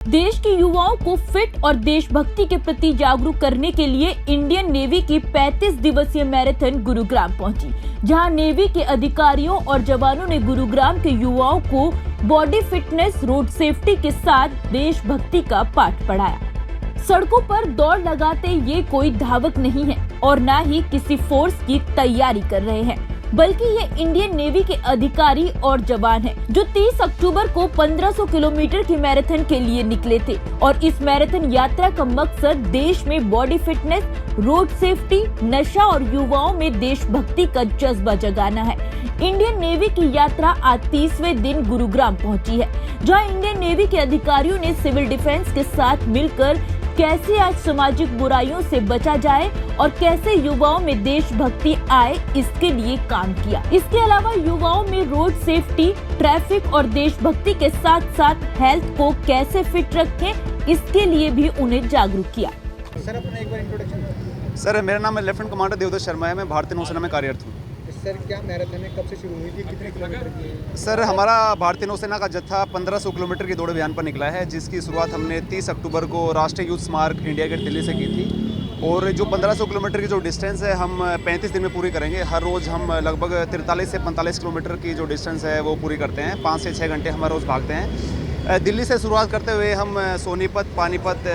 देश के युवाओं को फिट और देशभक्ति के प्रति जागरूक करने के लिए इंडियन नेवी की 35 दिवसीय मैराथन गुरुग्राम पहुंची, जहां नेवी के अधिकारियों और जवानों ने गुरुग्राम के युवाओं को बॉडी फिटनेस, रोड सेफ्टी के साथ देशभक्ति का पाठ पढ़ाया। सड़कों पर दौड़ लगाते ये कोई धावक नहीं है और न ही किसी फोर्स की तैयारी कर रहे हैं, बल्कि ये इंडियन नेवी के अधिकारी और जवान हैं, जो 30 अक्टूबर को 1500 किलोमीटर की मैराथन के लिए निकले थे। और इस मैराथन यात्रा का मकसद देश में बॉडी फिटनेस, रोड सेफ्टी, नशा और युवाओं में देशभक्ति का जज्बा जगाना है। इंडियन नेवी की यात्रा आज 30वें दिन गुरुग्राम पहुंची है, जहां इंडियन नेवी के अधिकारियों ने सिविल डिफेंस के साथ मिलकर कैसे आज सामाजिक बुराइयों से बचा जाए और कैसे युवाओं में देशभक्ति आए, इसके लिए काम किया। इसके अलावा युवाओं में रोड सेफ्टी, ट्रैफिक और देशभक्ति के साथ साथ हेल्थ को कैसे फिट रखें, इसके लिए भी उन्हें जागरूक किया। सर, अपना एक बार इंट्रोडक्शन। सर, मेरा नाम है लेफ्टिनेंट कमांडर देवदत्त शर्मा है। मैं भारतीय नौसेना में कार्यरत हूँ। सर, क्या मैराथन है, कब से शुरू हुई थी, कितने किलोमीटर की है? सर, हमारा भारतीय नौसेना का जत्था 1500 किलोमीटर की दौड़ अभियान पर निकला है, जिसकी शुरुआत हमने 30 अक्टूबर को राष्ट्रीय युद्ध स्मारक इंडिया गेट दिल्ली से की थी। और जो 1500 किलोमीटर की जो डिस्टेंस है, हम 35 दिन में पूरी करेंगे। हर रोज़ हम लगभग 43 से 45 किलोमीटर की जो डिस्टेंस है वो पूरी करते हैं। 5 से 6 घंटे हम हर रोज़ भागते हैं। दिल्ली से शुरुआत करते हुए हम सोनीपत, पानीपत,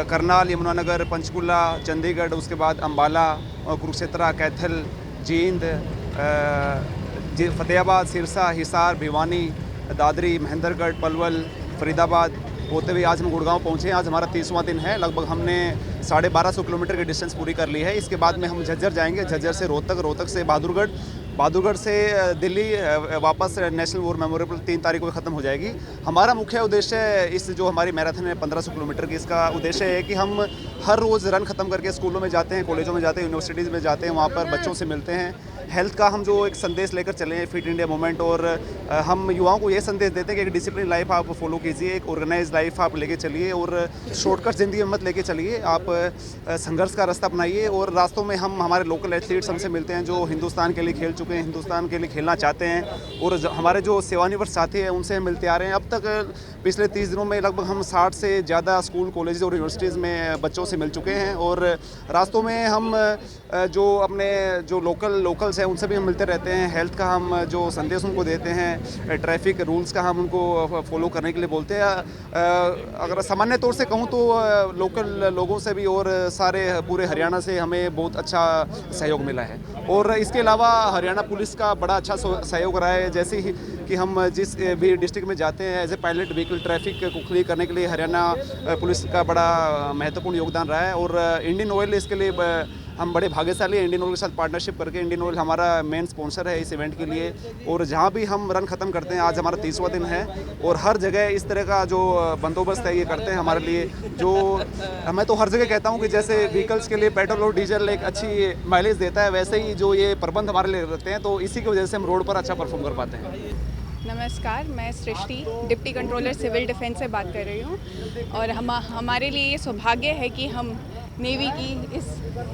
करनाल, यमुनानगर, पंचकुला, चंडीगढ़, उसके बाद अम्बाला, कुरुक्षेत्र, कैथल, जींद, फतेहाबाद, सिरसा, हिसार, भिवानी, दादरी, महेंद्रगढ़, पलवल, फरीदाबाद होते हुए आज हम गुड़गांव पहुँचे। आज हमारा 30वां दिन है। लगभग हमने 1250 किलोमीटर की डिस्टेंस पूरी कर ली है। इसके बाद में हम झज्जर जाएंगे, झज्जर से रोहतक, रोहतक से बहादुरगढ़, बहादुरगढ़ से दिल्ली, वापस नेशनल वॉर मेमोरियल 3 तारीख को ख़त्म हो जाएगी। हमारा मुख्य उद्देश्य इस जो हमारी मैराथन है 1500 किलोमीटर की, इसका उद्देश्य है कि हम हर रोज़ रन ख़त्म करके स्कूलों में जाते हैं, कॉलेजों में जाते हैं, यूनिवर्सिटीज़ में जाते हैं, वहाँ पर बच्चों से मिलते हैं। हेल्थ का हम जो एक संदेश लेकर चले हैं, फिट इंडिया मूवमेंट, और हम युवाओं को ये संदेश देते हैं कि एक डिसिप्लिन लाइफ आप फॉलो कीजिए, एक ऑर्गेनाइज लाइफ आप लेके चलिए और शॉर्टकट ज़िंदगी में मत लेके चलिए। आप संघर्ष का रास्ता अपनाइए। और रास्तों में हम हमारे लोकल एथलीट्स हमसे मिलते हैं जो हिंदुस्तान के लिए खेल चुके हैं, हिंदुस्तान के लिए खेलना चाहते हैं, और हमारे जो सेवानिवृत्त साथी हैं उनसे हम मिलते आ रहे हैं। अब तक पिछले 30 दिनों में लगभग हम 60 से ज़्यादा स्कूल, कॉलेज और यूनिवर्सिटीज़ में बच्चों से मिल चुके हैं। और रास्तों में हम जो अपने जो लोकल्स हैं उनसे भी हम मिलते रहते हैं। हेल्थ का हम जो संदेश उनको देते हैं, ट्रैफिक रूल्स का हम उनको फॉलो करने के लिए बोलते हैं। अगर सामान्य तौर से कहूँ तो लोकल लोगों से भी और सारे पूरे हरियाणा से हमें बहुत अच्छा सहयोग मिला है। और इसके अलावा हरियाणा पुलिस का बड़ा अच्छा सहयोग रहा है। जैसे ही कि हम जिस भी डिस्ट्रिक्ट में जाते हैं as a pilot vehicle, traffic को क्लियर करने के लिए हरियाणा पुलिस का बड़ा महत्वपूर्ण योगदान रहा है। और इंडियन ऑयल इसके लिए हम बड़े भाग्यशाली हैं। इंडियन ऑयल के साथ पार्टनरशिप करके, इंडियन ऑयल हमारा मेन स्पॉन्सर है इस इवेंट के लिए। और जहाँ भी हम रन ख़त्म करते हैं, आज हमारा 30वां दिन है और हर जगह इस तरह का जो बंदोबस्त है ये करते हैं हमारे लिए। जो मैं तो हर जगह कहता हूँ कि जैसे व्हीकल्स के लिए पेट्रोल और डीजल एक अच्छी माइलेज देता है, वैसे ही जो ये प्रबंध हमारे लिए रहते हैं, तो इसी की वजह से हम रोड पर अच्छा परफॉर्म कर पाते हैं। नमस्कार, मैं सृष्टि, डिप्टी कंट्रोलर सिविल डिफेंस से बात कर रही हूँ। और हमारे लिए ये सौभाग्य है कि हम नेवी की इस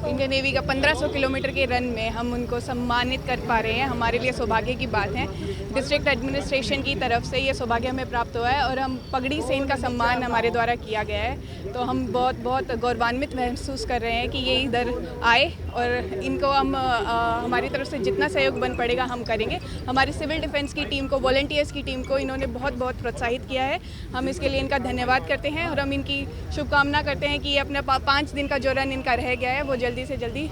इंडियन नेवी का 1500 किलोमीटर के रन में हम उनको सम्मानित कर पा रहे हैं। हमारे लिए सौभाग्य की बात है। डिस्ट्रिक्ट एडमिनिस्ट्रेशन की तरफ से ये सौभाग्य हमें प्राप्त हुआ है और हम पगड़ी से इनका सम्मान हमारे द्वारा किया गया है। तो हम बहुत गौरवान्वित महसूस कर रहे हैं कि ये इधर आए और इनको हम हमारी तरफ से जितना सहयोग बन पड़ेगा हम करेंगे। हमारी सिविल डिफेंस की टीम को, वॉलंटियर्स की टीम को इन्होंने बहुत प्रोत्साहित किया है। हम इसके लिए इनका धन्यवाद करते हैं और हम इनकी शुभकामना करते हैं कि ये अपने 5 दिन का जो रन इनका रह गया है वो जल्दी से जल्दी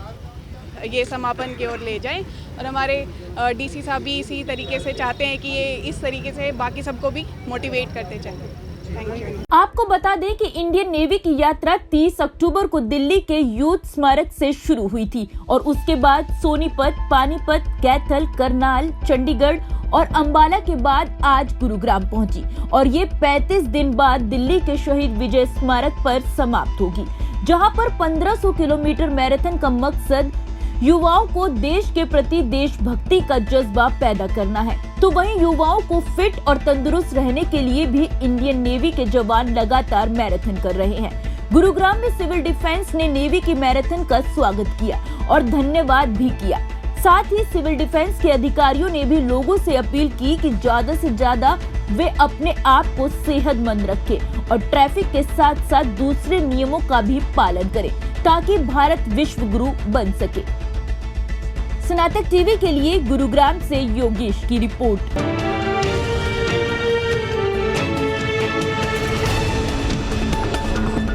ये समापन की ओर ले जाएं। और हमारे डीसी साहब भी इसी तरीके से चाहते हैं कि ये इस तरीके से बाकी सबको भी मोटिवेट करते चलें। Thank you. आपको बता दें कि इंडियन नेवी की यात्रा 30 अक्टूबर को दिल्ली के युद्ध स्मारक से शुरू हुई थी और उसके बाद सोनीपत, पानीपत, कैथल, करनाल, चंडीगढ़ और अंबाला के बाद आज गुरुग्राम पहुंची और ये 35 दिन बाद दिल्ली के शहीद विजय स्मारक पर समाप्त होगी, जहां पर 1500 किलोमीटर मैराथन का मकसद युवाओं को देश के प्रति देशभक्ति का जज्बा पैदा करना है। तो वहीं युवाओं को फिट और तंदुरुस्त रहने के लिए भी इंडियन नेवी के जवान लगातार मैराथन कर रहे हैं। गुरुग्राम में सिविल डिफेंस ने नेवी की मैराथन का स्वागत किया और धन्यवाद भी किया। साथ ही सिविल डिफेंस के अधिकारियों ने भी लोगों से अपील की कि ज्यादा से ज्यादा वे अपने आप को सेहतमंद रखें और ट्रैफिक के साथ साथ दूसरे नियमों का भी पालन करें ताकि भारत विश्व गुरु बन सके। स्नातक टीवी के लिए गुरुग्राम से योगेश की रिपोर्ट।